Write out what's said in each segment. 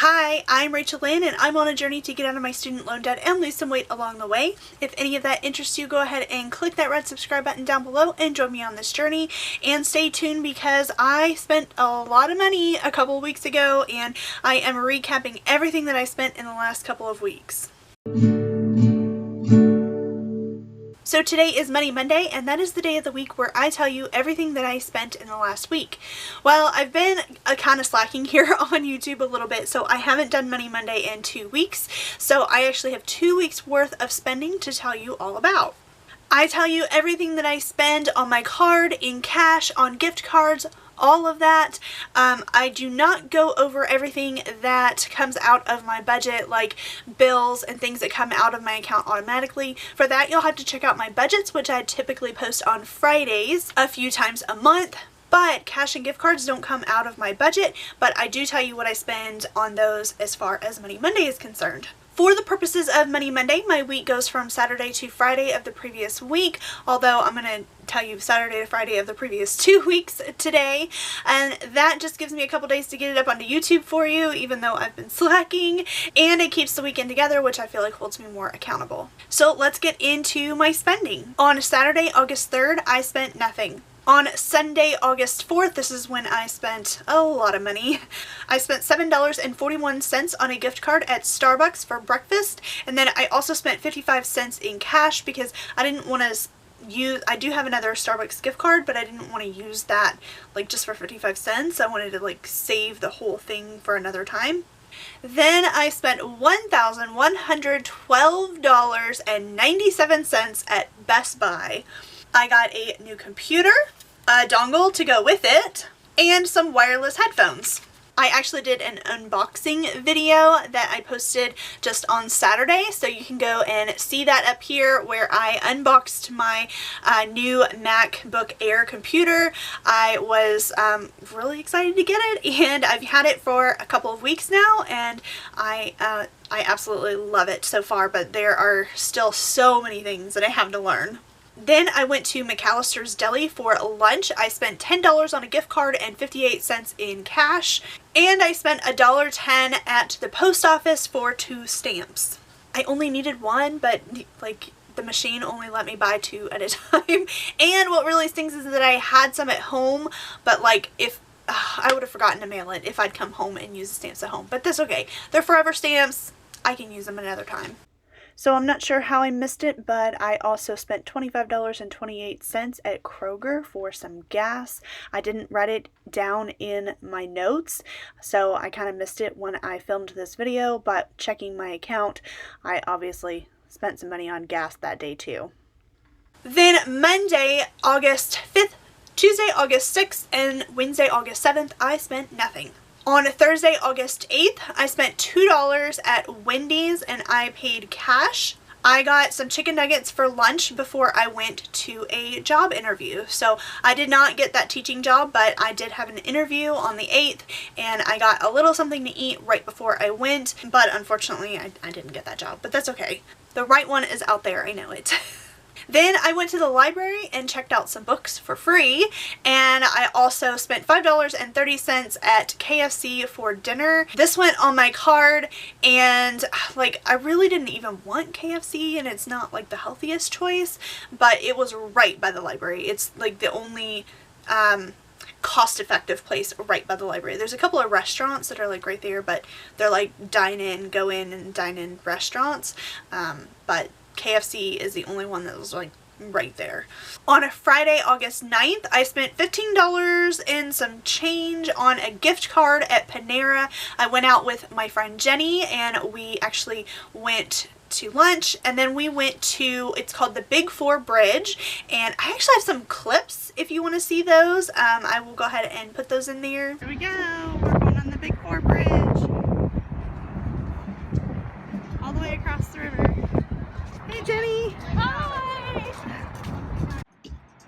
Hi, I'm Rachel Lynn and I'm on a journey to get out of my student loan debt and lose some weight along the way. If any of that interests you, go ahead and click that red subscribe button down below and join me on this journey. And stay tuned because I spent a lot of money a couple of weeks ago and I am recapping everything that I spent in the last couple of weeks. So today is Money Monday, and that is the day of the week where I tell you everything that I spent in the last week. Well, I've been kind of slacking here on YouTube a little bit, so I haven't done Money Monday in 2 weeks. So I actually have 2 weeks worth of spending to tell you all about. I tell you everything that I spend on my card, in cash, on gift cards, all of that. I do not go over everything that comes out of my budget, like bills and things that come out of my account automatically. For that, you'll have to check out my budgets, which I typically post on Fridays a few times a month. But cash and gift cards don't come out of my budget, but I do tell you what I spend on those as far as Money Monday is concerned. For the purposes of Money Monday, my week goes from Saturday to Friday of the previous week, although I'm going to tell you Saturday to Friday of the previous 2 weeks today, and that just gives me a couple days to get it up onto YouTube for you, even though I've been slacking, and it keeps the weekend together, which I feel like holds me more accountable. So let's get into my spending. On Saturday, August 3rd, I spent nothing. On Sunday, August 4th, this is when I spent a lot of money. I spent $7.41 on a gift card at Starbucks for breakfast, and then I also spent 55 cents in cash because I didn't want to I do have another Starbucks gift card, but I didn't want to use that like just for 55 cents. I wanted to like save the whole thing for another time. Then I spent $1,112.97 at Best Buy. I got a new computer, a dongle to go with it, and some wireless headphones. I actually did an unboxing video that I posted just on Saturday, so you can go and see that up here where I unboxed my new MacBook Air computer. I was really excited to get it, and I've had it for a couple of weeks now, and I absolutely love it so far, but there are still so many things that I have to learn. Then I went to McAllister's Deli for lunch. I spent $10 on a gift card and 58 cents in cash. And I spent $1.10 at the post office for 2 stamps. I only needed one, but like the machine only let me buy 2 at a time. And what really stings is that I had some at home, but like if I would have forgotten to mail it if I'd come home and use the stamps at home. But that's okay. They're forever stamps. I can use them another time. So I'm not sure how I missed it, but I also spent $25.28 at Kroger for some gas. I didn't write it down in my notes, so I kind of missed it when I filmed this video, but checking my account, I obviously spent some money on gas that day too. Then Monday, August 5th, Tuesday, August 6th, and Wednesday, August 7th, I spent nothing. On Thursday, August 8th, I spent $2 at Wendys and I paid cash. I got some chicken nuggets for lunch before I went to a job interview. So I did not get that teaching job, but I did have an interview on the 8th and I got a little something to eat right before I went, but unfortunately I didn't get that job, but that's okay. The right one is out there, I know it. Then I went to the library and checked out some books for free, and I also spent $5.30 at KFC for dinner. This went on my card, and like I really didn't even want KFC, and it's not like the healthiest choice, but it was right by the library. It's like the only cost-effective place right by the library. There's a couple of restaurants that are like right there, but they're like dine-in, go-in and dine-in restaurants, but KFC is the only one that was like right there. On a Friday, August 9th, I spent $15 and some change on a gift card at Panera. I went out with my friend Jenny and we actually went to lunch, and then we went to, it's called the Big 4 Bridge, and I actually have some clips if you want to see those. I will go ahead and put those in there. Here we go. We're going on the Big 4 Bridge all the way across the river. Hey Jenny! Hi!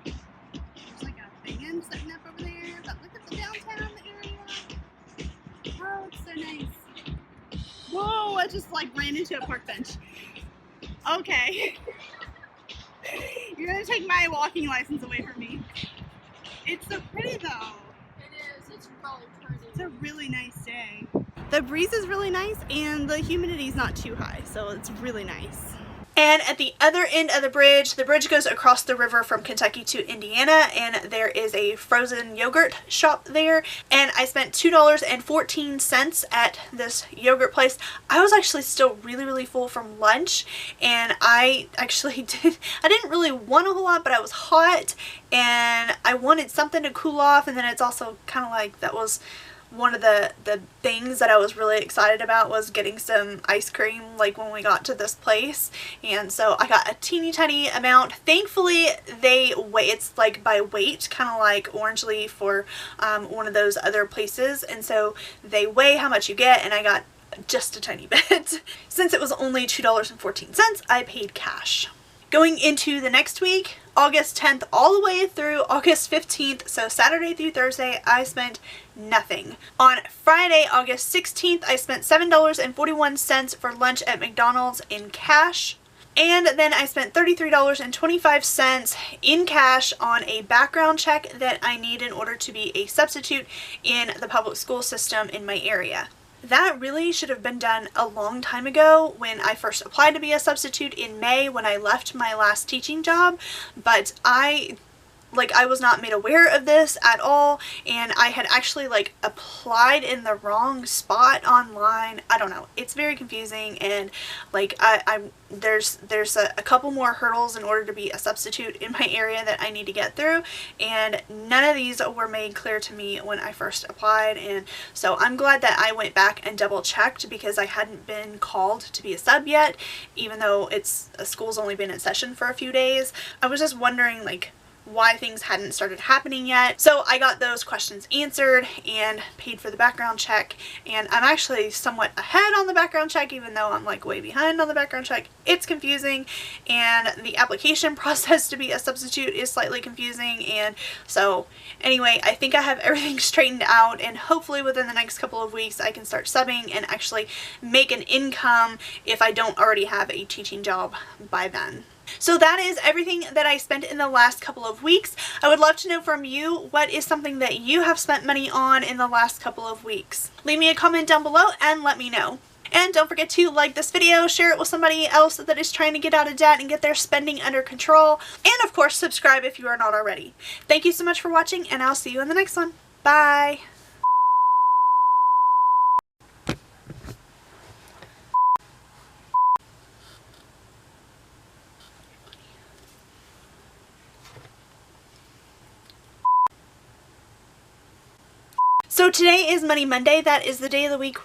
There's like a van setting up over there, but look at the downtown area. Oh, it's so nice. Whoa, I just like ran into a park bench. Okay. You're gonna take my walking license away from me. It's so pretty though. It is. It's probably pretty. It's a really nice day. The breeze is really nice and the humidity is not too high, so it's really nice. And at the other end of the bridge goes across the river from Kentucky to Indiana, and there is a frozen yogurt shop there, and I spent $2.14 at this yogurt place. I was actually still really full from lunch, and I didn't really want a whole lot, but I was hot and I wanted something to cool off, and then it's also kind of like that was one of the things that I was really excited about was getting some ice cream like when we got to this place, and so I got a teeny tiny amount. Thankfully they weigh, it's like by weight, kind of like Orange Leaf or one of those other places, and so they weigh how much you get, and I got just a tiny bit. Since it was only $2.14, I paid cash. Going into the next week, August 10th all the way through August 15th, so Saturday through Thursday, I spent nothing. On Friday, August 16th, I spent $7.41 for lunch at McDonald's in cash. And then I spent $33.25 in cash on a background check that I need in order to be a substitute in the public school system in my area. That really should have been done a long time ago when I first applied to be a substitute in May when I left my last teaching job, but I was not made aware of this at all, and I had actually applied in the wrong spot online. I don't know. It's very confusing, and there's a couple more hurdles in order to be a substitute in my area that I need to get through, and none of these were made clear to me when I first applied, and so I'm glad that I went back and double checked because I hadn't been called to be a sub yet, even though school's only been in session for a few days. I was just wondering why things hadn't started happening yet. So I got those questions answered and paid for the background check, and I'm actually somewhat ahead on the background check even though I'm way behind on the background check. It's confusing, and the application process to be a substitute is slightly confusing, and so anyway, I think I have everything straightened out, and hopefully within the next couple of weeks I can start subbing and actually make an income if I don't already have a teaching job by then. So that is everything that I spent in the last couple of weeks. I would love to know from you, what is something that you have spent money on in the last couple of weeks? Leave me a comment down below and let me know. And don't forget to like this video, share it with somebody else that is trying to get out of debt and get their spending under control. And of course, subscribe if you are not already. Thank you so much for watching, and I'll see you in the next one. Bye! So today is Money Monday. That is the day of the week.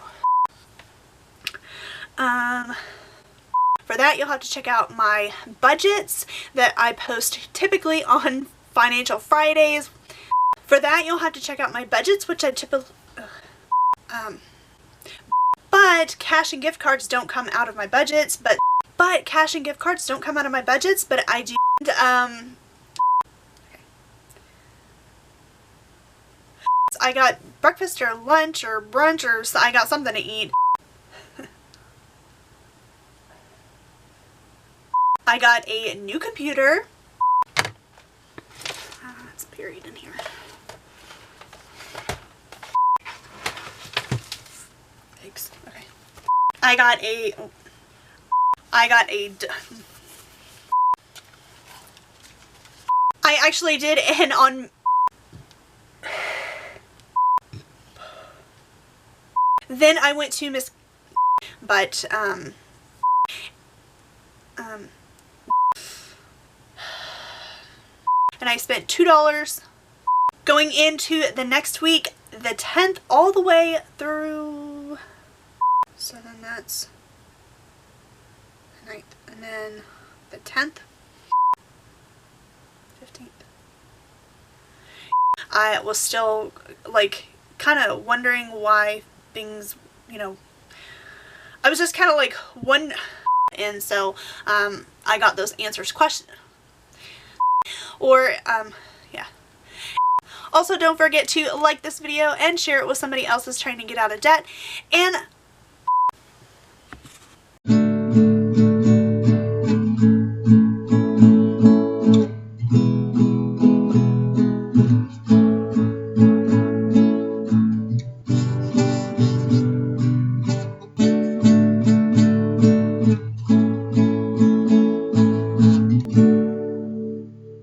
For that, you'll have to check out my budgets that I post typically on Financial Fridays. For that, you'll have to check out my budgets, which I typically... But cash and gift cards don't come out of my budgets, but cash and gift cards don't come out of my budgets, but I do... I got breakfast or lunch or brunch, or I got something to eat. I got a new computer. It's buried in here. Thanks. Okay. I actually did an on... Then I went to Miss... But, and I spent $2 going into the next week, the 10th, all the way through... So then that's the 9th, and then the 10th, 15th. I was still, kind of wondering why things, I was just kind of and so I got those answers yeah. Also, don't forget to like this video and share it with somebody else that's trying to get out of debt, and